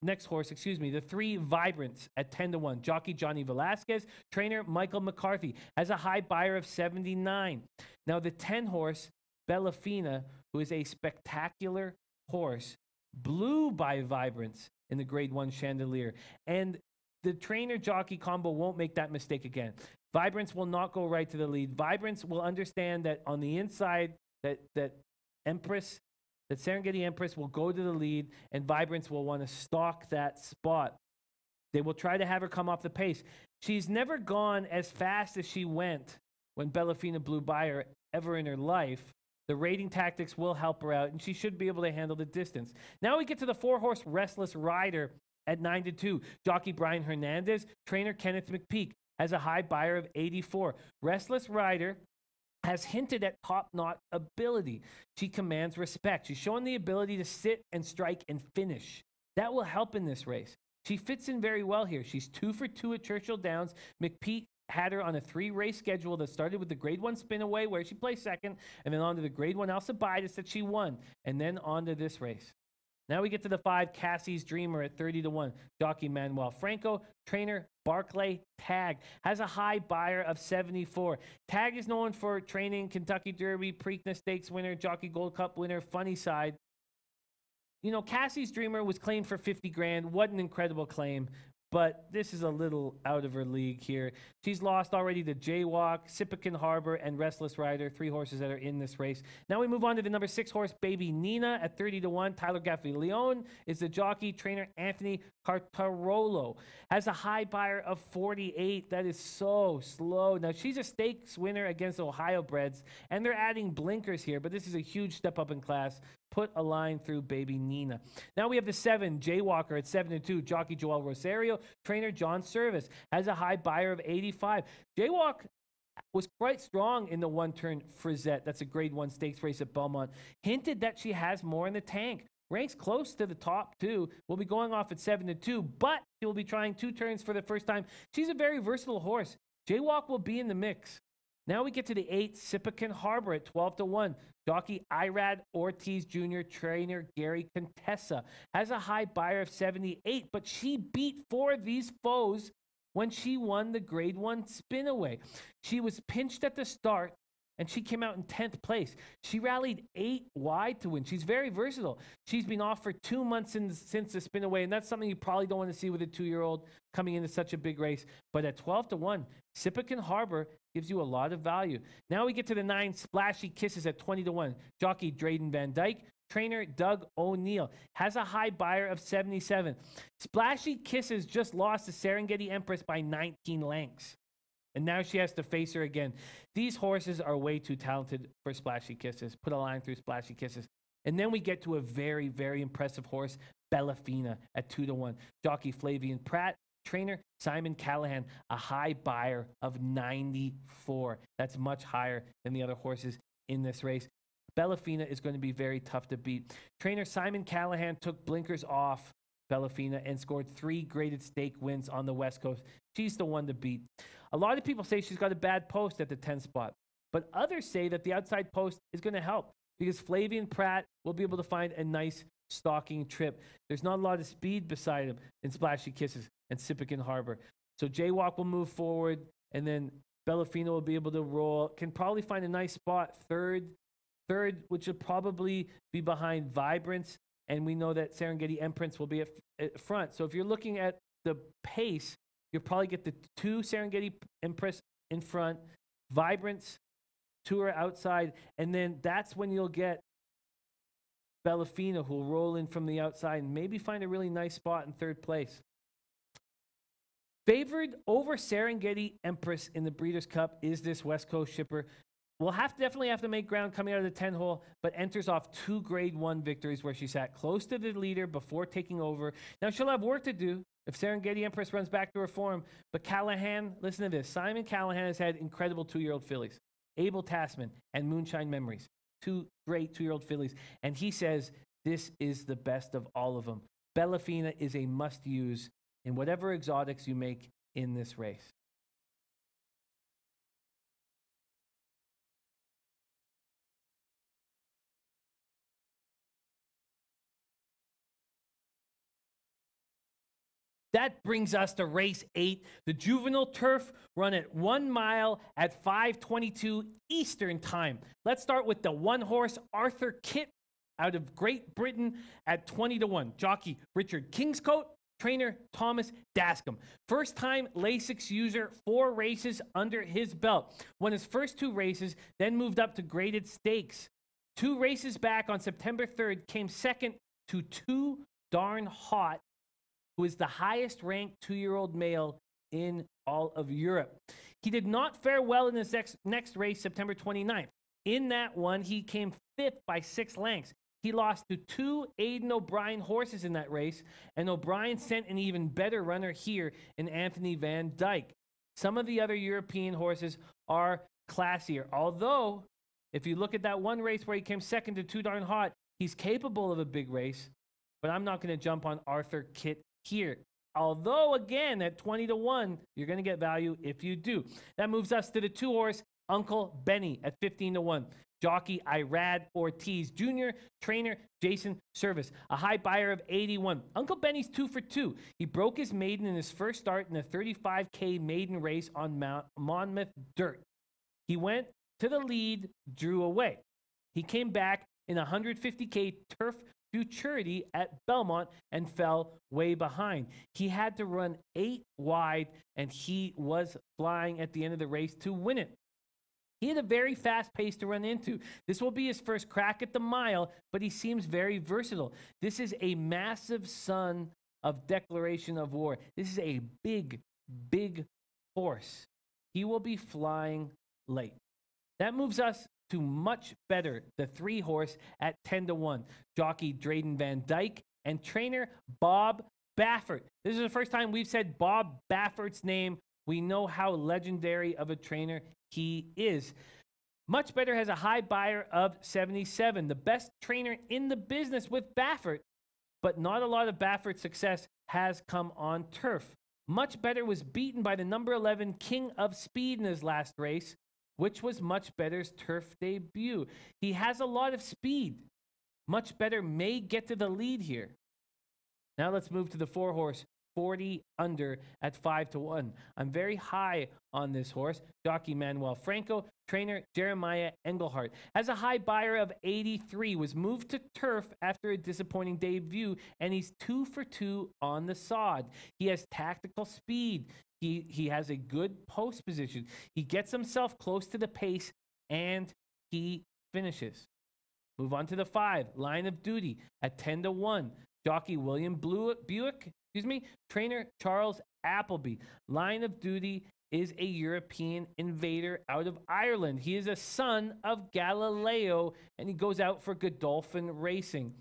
Next horse, the 3 Vibrants at 10-1. Jockey Johnny Velasquez, trainer Michael McCarthy, has a high buyer of 79. Now, the 10 horse, Bellafina, who is a spectacular horse, blew by Vibrants in the grade 1 Chandelier. And the trainer-jockey combo won't make that mistake again. Vibrants will not go right to the lead. Vibrants will understand that on the inside, that Serengeti Empress will go to the lead, and Vibrants will want to stalk that spot. They will try to have her come off the pace. She's never gone as fast as she went when Bellafina blew by her ever in her life. The rating tactics will help her out, and she should be able to handle the distance. Now we get to the 4-horse Restless Rider at 9-2. Jockey Brian Hernandez, trainer Kenneth McPeak, has a high buyer of 84. Restless Rider has hinted at top-notch ability. She commands respect. She's shown the ability to sit and strike and finish. That will help in this race. She fits in very well here. She's 2 for 2 at Churchill Downs. McPeak had her on a 3-race schedule that started with the grade 1 Spinaway, where she placed second, and then on to the grade 1 Alcibiades that she won, and then on to this race. Now we get to the 5 Cassie's Dreamer at 30-1. Jockey Manuel Franco, trainer Barclay Tagg, has a high buyer of 74. Tagg is known for training Kentucky Derby, Preakness Stakes winner, Jockey Gold Cup winner, Funny Side. You know, Cassie's Dreamer was claimed for 50 grand. What an incredible claim. But this is a little out of her league here. She's lost already to Jaywalk, Sipican Harbor, and Restless Rider, 3 horses that are in this race. Now we move on to the number 6 horse, Baby Nina, at 30-1. Tyler Gaffey-Leon is the jockey. Trainer Anthony Cartarolo has a high buyer of 48. That is so slow. Now, she's a stakes winner against Ohio Breds, and they're adding blinkers here, but this is a huge step up in class. Put a line through Baby Nina. Now we have the 7, Jaywalker at 7-2. Jockey Joel Rosario, trainer John Service, has a high buyer of 85. Jaywalk was quite strong in the one-turn Frisette. That's a grade 1 stakes race at Belmont. Hinted that she has more in the tank. Ranks close to the top 2. Will be going off at 7-2, but she will be trying 2 turns for the first time. She's a very versatile horse. Jaywalk will be in the mix. Now we get to the 8, Sipican Harbor at 12-1. Jockey Irad Ortiz Jr., trainer Gary Contessa, has a high buyer of 78, but she beat 4 of these foes when she won the grade 1 Spinaway. She was pinched at the start, and she came out in 10th place. She rallied 8 wide to win. She's very versatile. She's been off for 2 months since the Spinaway, and that's something you probably don't want to see with a 2-year-old coming into such a big race. But at 12-1, Sipican Harbor gives you a lot of value. Now we get to the 9, Splashy Kisses at 20-1. Jockey Drayden Van Dyke, trainer Doug O'Neill, has a high buyer of 77. Splashy Kisses just lost to Serengeti Empress by 19 lengths. And now she has to face her again. These horses are way too talented for Splashy Kisses. Put a line through Splashy Kisses. And then we get to a very, very impressive horse, Bellafina, at 2-1. Jockey Flavian Pratt, trainer Simon Callahan, a high buyer of 94. That's much higher than the other horses in this race. Bellafina is going to be very tough to beat. Trainer Simon Callahan took blinkers off Bellafina and scored 3 graded stake wins on the West Coast. She's the one to beat. A lot of people say she's got a bad post at the 10 spot, but others say that the outside post is going to help because Flavian Pratt will be able to find a nice stalking trip. There's not a lot of speed beside him in Splashy Kisses and Sipican Harbor. So Jaywalk will move forward, and then Bellafina will be able to roll. Can probably find a nice spot, third, which will probably be behind Vibrance, and we know that Serengeti Empress will be at front. So if you're looking at the pace, you'll probably get the 2 Serengeti Empress in front, Vibrance, 2 are outside, and then that's when you'll get Bellafina, who will roll in from the outside and maybe find a really nice spot in 3rd place. Favored over Serengeti Empress in the Breeders' Cup is this West Coast shipper. Will definitely have to make ground coming out of the 10 hole, but enters off 2 Grade 1 victories where she sat close to the leader before taking over. Now she'll have work to do if Serengeti Empress runs back to her form. But Callahan, listen to this. Simon Callahan has had incredible 2-year-old fillies. Abel Tasman and Moonshine Memories. 2 great 2-year-old fillies. And he says this is the best of all of them. Bellafina is a must-use in whatever exotics you make in this race. That brings us to race 8, the Juvenile Turf, run at 1 mile at 5:22 Eastern time. Let's start with the 1-horse Arthur Kitt out of Great Britain at 20-1. Jockey Richard Kingscote, trainer Thomas Dascombe. First-time Lasix user, 4 races under his belt. Won his first 2 races, then moved up to graded stakes. 2 races back on September 3rd, came second to Too Darn Hot, who is the highest ranked 2-year-old male in all of Europe. He did not fare well in his next race, September 29th. In that one, he came 5th by 6 lengths. He lost to 2 Aidan O'Brien horses in that race, and O'Brien sent an even better runner here in Anthony Van Dyke. Some of the other European horses are classier, although if you look at that one race where he came second to Too Darn Hot, he's capable of a big race, but I'm not going to jump on Arthur Kitt here. Although, again, at 20-1, you're going to get value if you do. That moves us to the 2-horse Uncle Benny at 15-1. Jockey Irad Ortiz Jr., trainer Jason Service, a high buyer of 81. Uncle Benny's 2 for 2. He broke his maiden in his first start in a 35K maiden race on Monmouth Dirt. He went to the lead, drew away. He came back in a 150K turf futurity at Belmont and fell way behind. He had to run 8 wide, and he was flying at the end of the race to win it. He had a very fast pace to run into. This will be his first crack at the mile, but he seems very versatile. This is a massive son of declaration of war. This is a big, big horse. He will be flying late. That moves us to Much Better, the 3-horse at 10-1. Jockey Drayden Van Dyke and trainer Bob Baffert. This is the first time we've said Bob Baffert's name. We know how legendary of a trainer he is. Much Better has a high buyer of 77, the best trainer in the business with Baffert, but not a lot of Baffert's success has come on turf. Much Better was beaten by the number 11 King of Speed in his last race, which was Much Better's turf debut. He has a lot of speed. Much Better may get to the lead here. Now let's move to the 4-horse, 40 under at 5-1. I'm very high on this horse. Jockey Manuel Franco, trainer Jeremiah Engelhardt. Has a high buyer of 83, was moved to turf after a disappointing debut, and he's 2 for 2 on the sod. He has tactical speed. He has a good post position. He gets himself close to the pace, and he finishes. Move on to the 5, Line of Duty at 10-1. Jockey William Buick, trainer Charles Appleby. Line of Duty is a European invader out of Ireland. He is a son of Galileo, and he goes out for Godolphin Racing.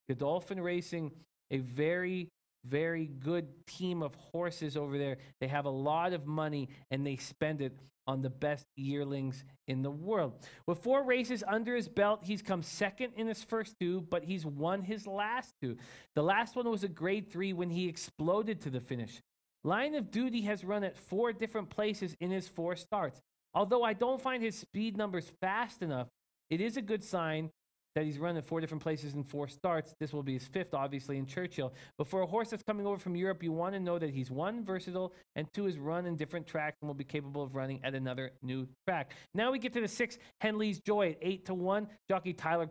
Godolphin Racing, a very, very good team of horses over there. They have a lot of money, and they spend it on the best yearlings in the world. With 4 races under his belt, he's come second in his first 2, but he's won his last 2. The last one was a grade 3 when he exploded to the finish. Line of Duty has run at 4 different places in his 4 starts. Although I don't find his speed numbers fast enough, it is a good sign that he's run at 4 different places in 4 starts. This will be his 5th, obviously, in Churchill. But for a horse that's coming over from Europe, you want to know that he's 1, versatile, and 2, has run in different tracks and will be capable of running at another new track. Now we get to the 6, Henley's Joy at 8-1. Jockey Tyler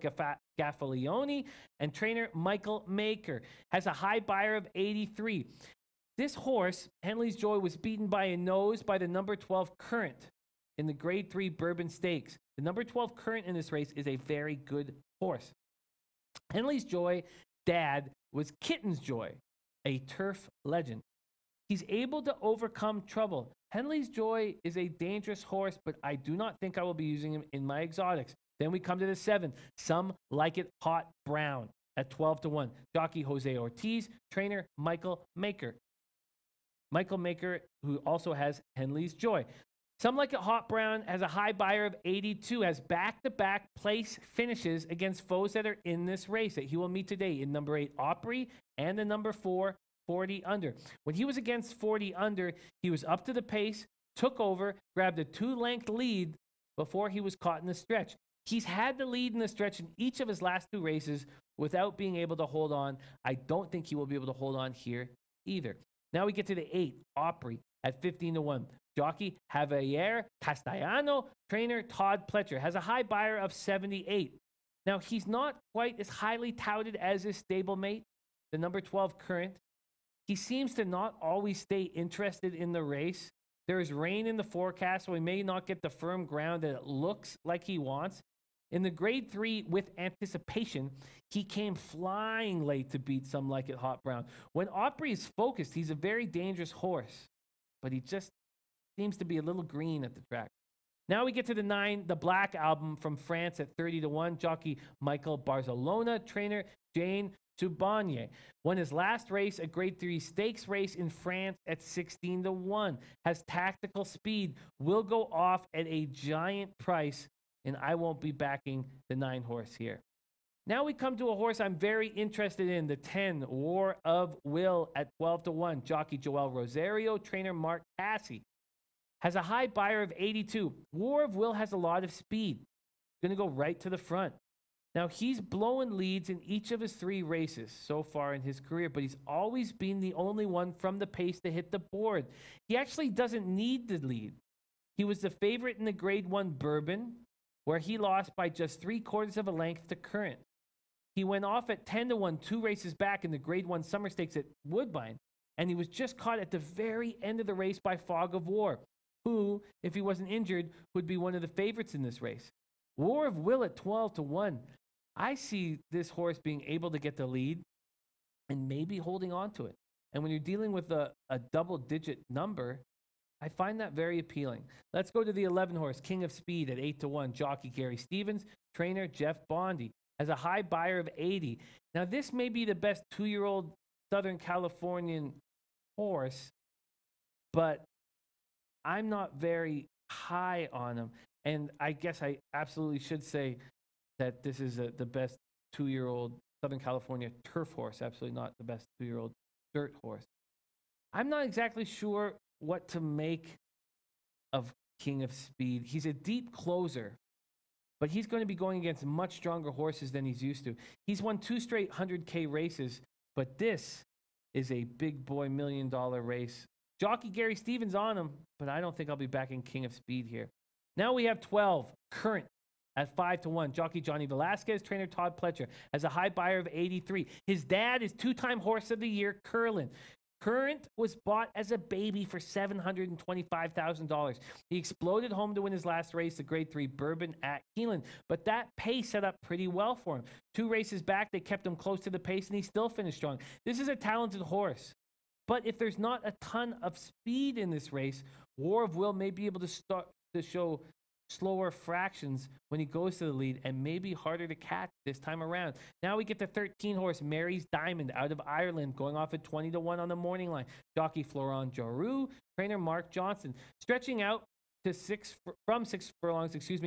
Gaffalione and trainer Michael Maker. Has a high buyer of 83. This horse, Henley's Joy, was beaten by a nose by the number 12 Current in the grade 3 Bourbon Stakes. The number 12 Current in this race is a very good horse. Henley's Joy dad was Kitten's Joy, a turf legend. He's able to overcome trouble. Henley's Joy is a dangerous horse, but I do not think I will be using him in my exotics. Then we come to the 7. Some Like It Hot Brown at 12-1. Jockey Jose Ortiz, trainer Michael Maker. Michael Maker, who also has Henley's Joy. Some Like It Hot Brown has a high buyer of 82, has back-to-back place finishes against foes that are in this race that he will meet today in number 8, Opry, and the number 4, 40 Under. When he was against 40 Under, he was up to the pace, took over, grabbed a 2-length lead before he was caught in the stretch. He's had the lead in the stretch in each of his last 2 races without being able to hold on. I don't think he will be able to hold on here either. Now we get to the 8, Opry, at 15-1. Jockey Javier Castellano, trainer Todd Pletcher, has a high buyer of 78. Now, he's not quite as highly touted as his stablemate, the number 12 Current. He seems to not always stay interested in the race. There is rain in the forecast, so he may not get the firm ground that it looks like he wants. In the grade 3 with anticipation, he came flying late to beat Some Like It Hot Brown. When Opry is focused, he's a very dangerous horse, but he just seems to be a little green at the track. Now we get to the 9, the Black Album from France at 30-1. Jockey Michael Barcelona, trainer Jane Subanye. Won his last race, a grade 3 stakes race in France at 16-1. Has tactical speed, will go off at a giant price, and I won't be backing the 9 horse here. Now we come to a horse I'm very interested in, the 10, War of Will at 12-1. Jockey Joel Rosario, trainer Mark Cassie. Has a high buyer of 82. War of Will has a lot of speed. Going to go right to the front. Now, he's blowing leads in each of his 3 races so far in his career, but he's always been the only one from the pace to hit the board. He actually doesn't need the lead. He was the favorite in the grade 1 Bourbon, where he lost by just 3/4 of a length to Current. He went off at 10-1 2 races back in the grade 1 Summer Stakes at Woodbine, and he was just caught at the very end of the race by Fog of War, who, if he wasn't injured, would be one of the favorites in this race. War of Will at 12-1. I see this horse being able to get the lead and maybe holding on to it. And when you're dealing with a double-digit number, I find that very appealing. Let's go to the 11 horse, King of Speed at 8-1. Jockey Gary Stevens, trainer Jeff Bondy, has a high buyer of 80. Now, this may be the best 2-year-old Southern Californian horse, but I'm not very high on him. And I guess I absolutely should say that this is the best 2-year-old Southern California turf horse, absolutely not the best 2-year-old dirt horse. I'm not exactly sure what to make of King of Speed. He's a deep closer, but he's going to be going against much stronger horses than he's used to. He's won 2 straight 100K races, but this is a big boy $1 million race. Jockey Gary Stevens on him, but I don't think I'll be backing King of Speed here. Now we have 12, Current at 5-1. Jockey Johnny Velasquez, trainer Todd Pletcher, has a high buyer of 83. His dad is 2-time Horse of the Year, Curlin. Current was bought as a baby for $725,000. He exploded home to win his last race, the grade 3 Bourbon at Keeneland, but that pace set up pretty well for him. 2 races back, they kept him close to the pace, and he still finished strong. This is a talented horse. But if there's not a ton of speed in this race, War of Will may be able to start to show slower fractions when he goes to the lead and maybe harder to catch this time around. Now we get the 13 horse Mary's Diamond out of Ireland, going off at 20-1 on the morning line. Jockey Florent Giroux, trainer Mark Johnson, stretching out to 6 furlongs,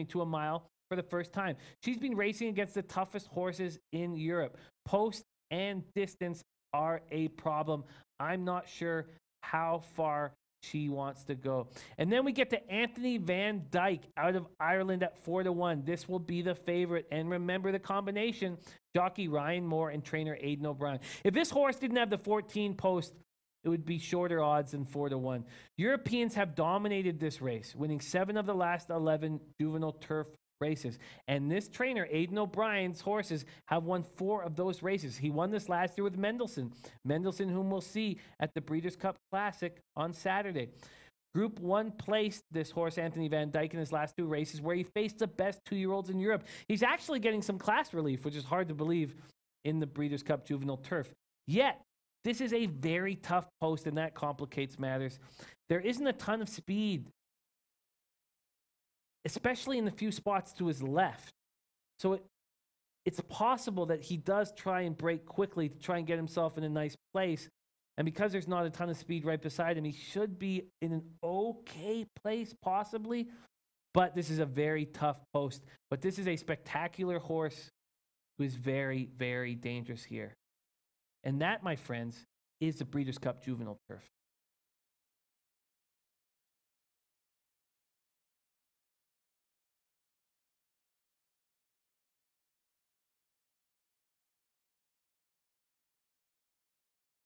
to a mile for the first time. She's been racing against the toughest horses in Europe. Post and distance are a problem. I'm not sure how far she wants to go. And then we get to Anthony Van Dyke out of Ireland at 4-1. This will be the favorite. And remember the combination, jockey Ryan Moore and trainer Aidan O'Brien. If this horse didn't have the 14 post, it would be shorter odds than 4-1. Europeans have dominated this race, winning 7 of the last 11 Juvenile Turf races. And this trainer, Aidan O'Brien's horses, have won 4 of those races. He won this last year with Mendelssohn. Mendelssohn, whom we'll see at the Breeders' Cup Classic on Saturday. Group 1 placed this horse, Anthony Van Dyke, in his last 2 races, where he faced the best 2-year-olds in Europe. He's actually getting some class relief, which is hard to believe in the Breeders' Cup Juvenile Turf. Yet, This is a very tough post, and that complicates matters. There isn't a ton of speed, especially in the few spots to his left. So it's possible that he does try and break quickly to try and get himself in a nice place. And because there's not a ton of speed right beside him, he should be in an okay place, possibly. But this is a very tough post. But this is a spectacular horse who is very, very dangerous here. And that, my friends, is the Breeders' Cup Juvenile Turf.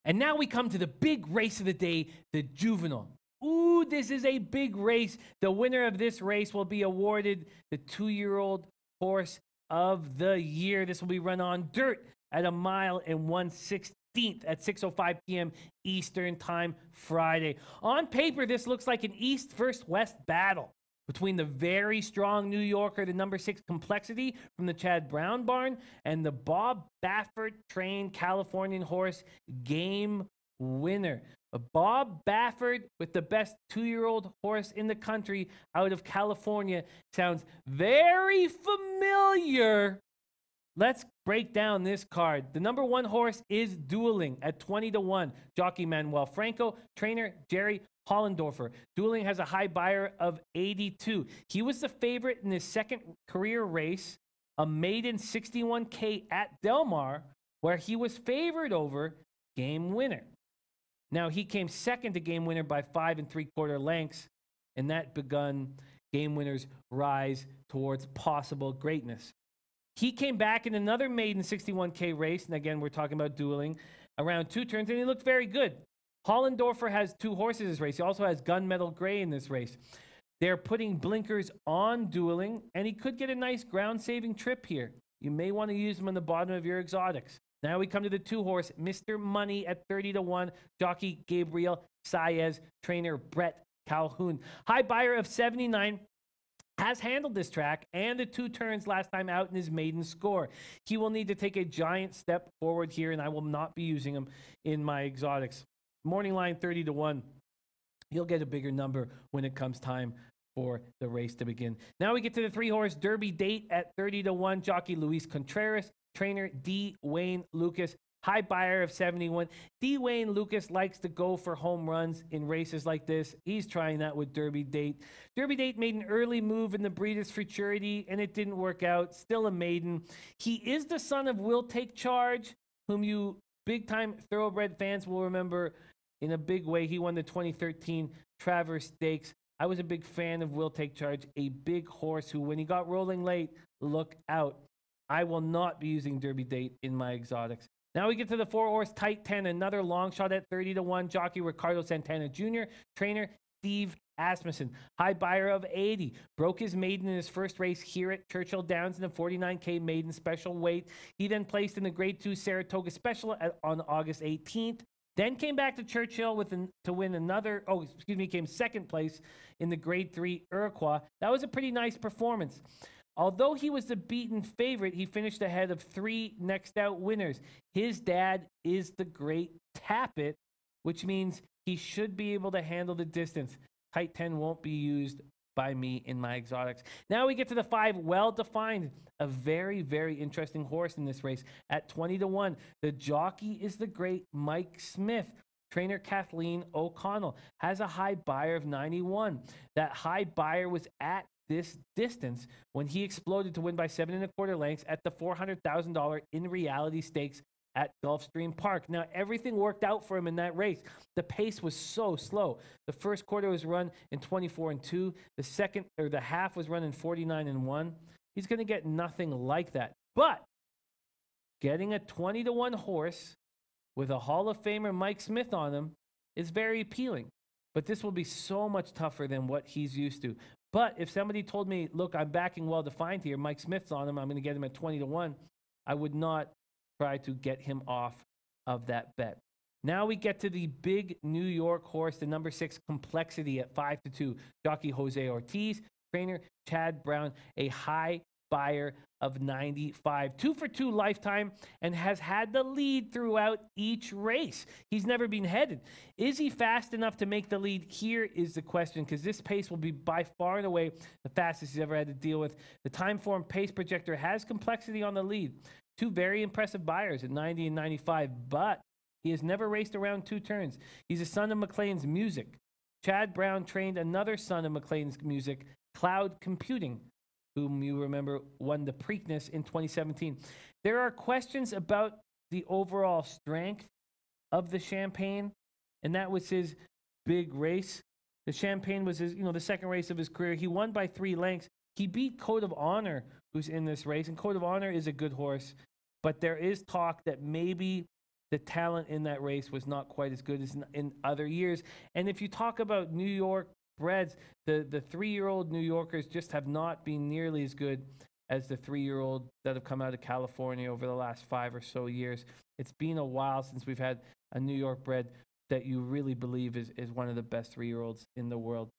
And now we come to the big race of the day, the Juvenile. Ooh, this is a big race. The winner of this race will be awarded the 2-year-old horse of the year. This will be run on dirt at 1 mile and 1/16 at 6:05 p.m. Eastern Time Friday. On paper, this looks like an East versus West battle between the very strong New Yorker, the number 6 Complexity from the Chad Brown barn, and the Bob Baffert-trained Californian horse, Game Winner. Bob Baffert, with the best 2-year-old horse in the country out of California, sounds very familiar. Let's break down this card. The number 1 horse is Dueling at 20-1. Jockey Manuel Franco, trainer Jerry Hollendorfer. Dueling has a high buyer of 82. He was the favorite in his second career race, a maiden 61K at Del Mar, where he was favored over Game Winner. Now, he came second to Game Winner by 5 3/4 lengths, and that begun Game Winner's rise towards possible greatness. He came back in another maiden 61K race, and again, we're talking about Dueling, around 2 turns, and he looked very good. Hollendorfer has 2 horses in this race. He also has Gunmetal Gray in this race. They're putting blinkers on Dueling, and he could get a nice ground-saving trip here. You may want to use him on the bottom of your exotics. Now we come to the 2-horse, Mr. Money at 30-1, jockey Gabriel Saez, trainer Brett Calhoun. High buyer of 79, has handled this track and the 2 turns last time out in his maiden score. He will need to take a giant step forward here, and I will not be using him in my exotics. Morning line 30-1. He'll get a bigger number when it comes time for the race to begin. Now we get to the 3-horse Derby Date at 30-1, jockey Luis Contreras, trainer D. Wayne Lucas, high buyer of 71. D. Wayne Lucas likes to go for home runs in races like this. He's trying that with Derby Date. Derby Date made an early move in the Breeders' Futurity, and it didn't work out. Still a maiden. He is the son of Will Take Charge, whom you big-time thoroughbred fans will remember in a big way. He won the 2013 Travers Stakes. I was a big fan of Will Take Charge, a big horse who, when he got rolling late, look out. I will not be using Derby Date in my exotics. Now we get to the 4-horse Tight 10, another long shot at 30-1, jockey Ricardo Santana Jr., trainer Steve Asmussen, high buyer of 80. Broke his maiden in his first race here at Churchill Downs in the 49K maiden special weight. He then placed in the Grade 2 Saratoga Special on August 18th. Then came back to Churchill to win another, came second place in the Grade 3 Iroquois. That was a pretty nice performance. Although he was the beaten favorite, he finished ahead of 3 next out winners. His dad is the great Tappet, which means he should be able to handle the distance. Tight 10 won't be used by me in my exotics. Now we get to the 5, Well Defined, a very, very interesting horse in this race at 20-1. The jockey is the great Mike Smith. Trainer Kathleen O'Connell has a high buyer of 91. That high buyer was at this distance when he exploded to win by 7 1/4 lengths at the $400,000 in reality stakes at Gulfstream Park. Now, everything worked out for him in that race. The pace was so slow. The first quarter was run in 24-2. The half was run in 49-1. He's going to get nothing like that. But getting a 20-1 horse with a Hall of Famer Mike Smith on him is very appealing. But this will be so much tougher than what he's used to. But if somebody told me, look, I'm backing Well Defined here, Mike Smith's on him, I'm going to get him at 20-1, I would not try to get him off of that bet. Now we get to the big New York horse, the number 6 Complexity at 5-2. Jockey Jose Ortiz, trainer Chad Brown, a high buyer of 95. 2 for 2 lifetime and has had the lead throughout each race. He's never been headed. Is he fast enough to make the lead? Here is the question, because this pace will be by far and away the fastest he's ever had to deal with. The Timeform pace projector has complexity on the lead. 2 very impressive buyers at 90 and 95, but he has never raced around 2 turns. He's a son of McLean's Music. Chad Brown trained another son of McLean's Music, Cloud Computing, whom you remember won the Preakness in 2017. There are questions about the overall strength of the Champagne, and that was his big race. The Champagne was his, the second race of his career. He won by 3 lengths. He beat Code of Honor, who's in this race, and Code of Honor is a good horse, but there is talk that maybe the talent in that race was not quite as good as in other years. And if you talk about New York breds, the 3-year-old New Yorkers just have not been nearly as good as the 3-year-old that have come out of California over the last 5 or so years. It's been a while since we've had a New York bred that you really believe is one of the best 3-year-olds in the world.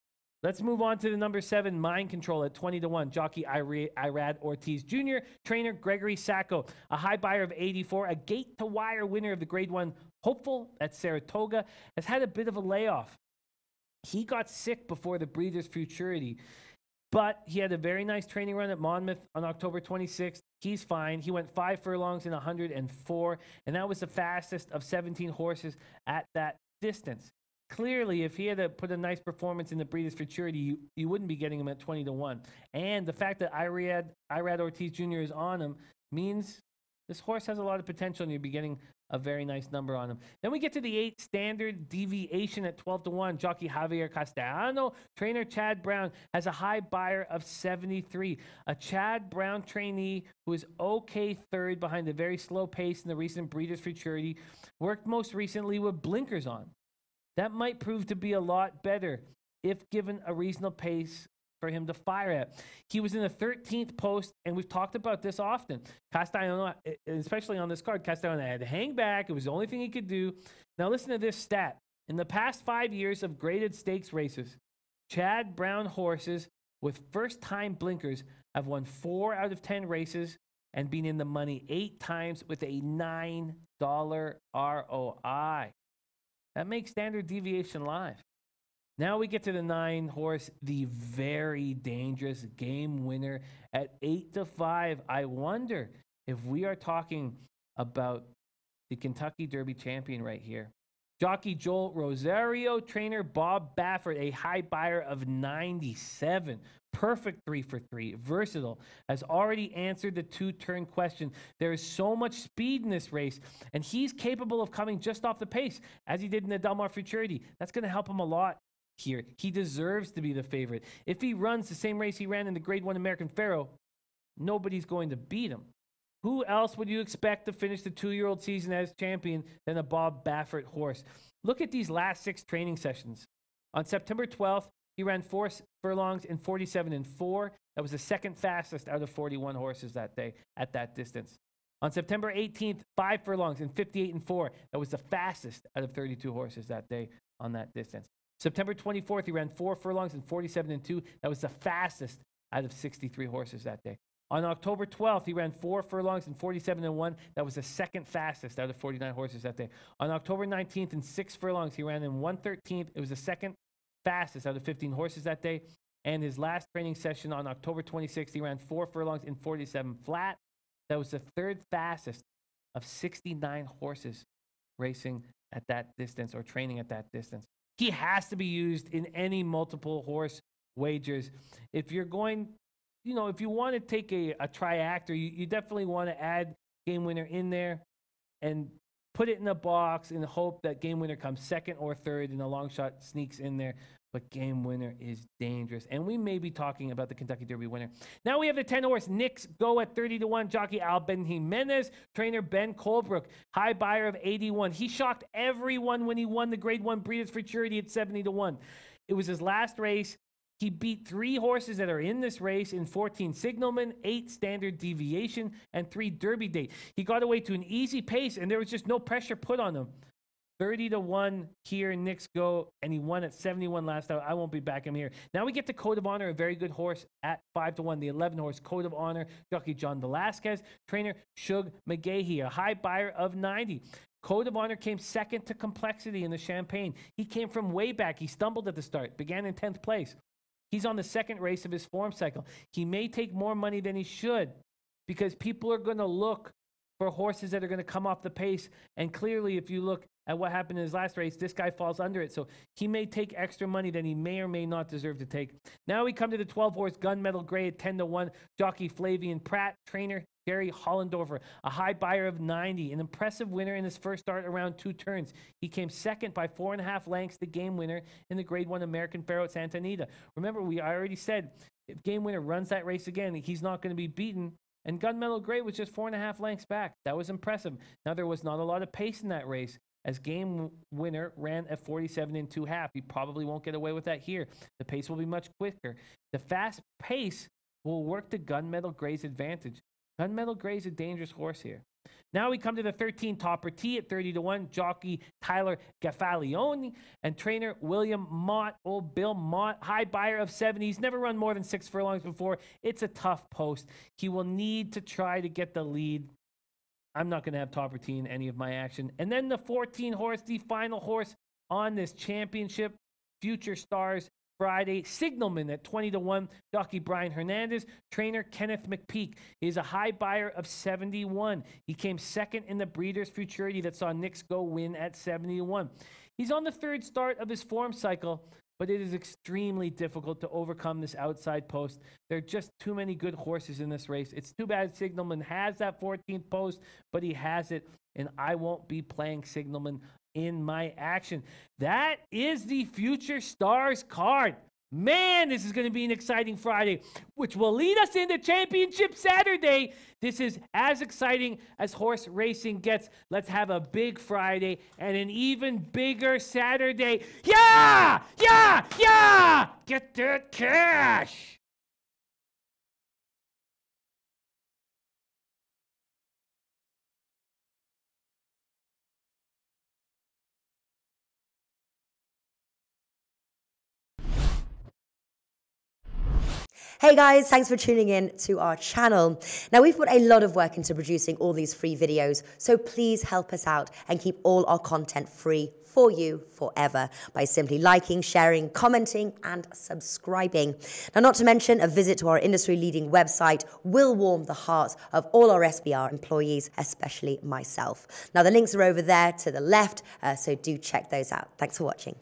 Let's move on to the number 7, Mind Control at 20-1. Jockey Irad Ortiz Jr., trainer Gregory Sacco, a high buyer of 84, a gate-to-wire winner of the Grade 1 Hopeful at Saratoga, has had a bit of a layoff. He got sick before the Breeders' Futurity, but he had a very nice training run at Monmouth on October 26th. He's fine. He went 5 furlongs in 104, and that was the fastest of 17 horses at that distance. Clearly, if he had to put a nice performance in the Breeders' Futurity, you wouldn't be getting him at 20-1. And the fact that Irad Ortiz Jr. is on him means this horse has a lot of potential, and you'll be getting a very nice number on him. Then we get to the 8 Standard Deviation at 12-1. Jockey Javier Castellano, trainer Chad Brown, has a high buyer of 73. A Chad Brown trainee who is okay third behind a very slow pace in the recent Breeders' Futurity, worked most recently with blinkers on. That might prove to be a lot better if given a reasonable pace for him to fire at. He was in the 13th post, and we've talked about this often. Castellano, especially on this card, Castellano had to hang back. It was the only thing he could do. Now listen to this stat. In the past 5 years of graded stakes races, Chad Brown horses with first-time blinkers have won 4 out of 10 races and been in the money 8 times with a $9 ROI. That makes Standard Deviation live. Now we get to the 9 horse, the very dangerous Game Winner at 8-5. I wonder if we are talking about the Kentucky Derby champion right here. Jockey Joel Rosario, trainer Bob Baffert, a high buyer of 97. Perfect 3 for 3, versatile, has already answered the 2-turn question. There is so much speed in this race, and he's capable of coming just off the pace, as he did in the Del Mar Futurity. That's going to help him a lot here. He deserves to be the favorite. If he runs the same race he ran in the Grade 1 American Pharoah, nobody's going to beat him. Who else would you expect to finish the 2-year-old season as champion than a Bob Baffert horse? Look at these last 6 training sessions. On September 12th, he ran 4 furlongs in 47-4. That was the second fastest out of 41 horses that day at that distance. On September 18th, 5 furlongs in 58-4. That was the fastest out of 32 horses that day on that distance. September 24th, he ran 4 furlongs in 47-2. That was the fastest out of 63 horses that day. On October 12th, he ran 4 furlongs in 47-1. That was the second fastest out of 49 horses that day. On October 19th, in 6 furlongs, he ran in 1:13. It was the second fastest out of 15 horses that day. And his last training session on October 26th, he ran 4 furlongs in 47 flat. That was the third fastest of 69 horses racing at that distance or training at that distance. He has to be used in any multiple horse wagers. If you're going, if you want to take a triactor, you definitely want to add Game Winner in there and put it in a box in the hope that Game Winner comes second or third and a long shot sneaks in there. But Game Winner is dangerous. And we may be talking about the Kentucky Derby winner. Now we have the 10 horse Knicks Go at 30-1. Jockey Alben Jimenez, trainer Ben Colebrook, high buyer of 81. He shocked everyone when he won the Grade 1 Breeders' Futurity at 70-1. It was his last race. He beat 3 horses that are in this race in 14 Signalman, 8 Standard Deviation, and 3 Derby Date. He got away to an easy pace, and there was just no pressure put on him. 30-1 here in Knicks Go, and he won at 71 last time. I won't be back him here. Now we get to Code of Honor, a very good horse at 5-1. The 11 horse Code of Honor, jockey John Velasquez, trainer Shug McGahee, a high buyer of 90. Code of Honor came second to Complexity in the Champagne. He came from way back. He stumbled at the start, began in 10th place. He's on the second race of his form cycle. He may take more money than he should because people are going to look for horses that are going to come off the pace. And clearly, if you look at what happened in his last race, this guy falls under it. So he may take extra money than he may or may not deserve to take. Now we come to the 12-horse Gunmetal Gray at 10-1. Jockey Flavian Pratt, trainer Gary Hollendorfer, a high buyer of 90, an impressive winner in his first start around 2 turns. He came second by 4.5 lengths to Game Winner in the Grade 1 American Pharoah at Santa Anita. Remember, I already said, if Game Winner runs that race again, he's not going to be beaten. And Gunmetal Gray was just 4.5 lengths back. That was impressive. Now, there was not a lot of pace in that race, as Game Winner ran at 47 2.5. He probably won't get away with that here. The pace will be much quicker. The fast pace will work to Gunmetal Gray's advantage. Gunmetal Gray is a dangerous horse here. Now we come to the 13 Topper T at 30-1. Jockey Tyler Gaffalione and trainer William Mott. Old Bill Mott, high buyer of 70. He's never run more than 6 furlongs before. It's a tough post. He will need to try to get the lead. I'm not going to have Topper T in any of my action. And then the 14 horse, the final horse on this championship, Future Stars Friday, Signalman at 20-1. Jockey Brian Hernandez, trainer Kenneth McPeak. He is a high buyer of 71. He came second in the Breeders' Futurity that saw Knicks Go win at 71. He's on the 3rd start of his form cycle, but it is extremely difficult to overcome this outside post. There are just too many good horses in this race. It's too bad Signalman has that 14th post, but he has it, and I won't be playing Signalman in my action. That is the Future Stars card. Man, this is going to be an exciting Friday, which will lead us into Championship Saturday. This is as exciting as horse racing gets. Let's have a big Friday and an even bigger Saturday. Yeah! Yeah! Yeah! Get that cash! Hey guys, thanks for tuning in to our channel. Now we've put a lot of work into producing all these free videos, so please help us out and keep all our content free for you forever by simply liking, sharing, commenting, and subscribing. Now, not to mention, a visit to our industry-leading website will warm the hearts of all our SBR employees, especially myself. Now, the links are over there to the left, so do check those out. Thanks for watching.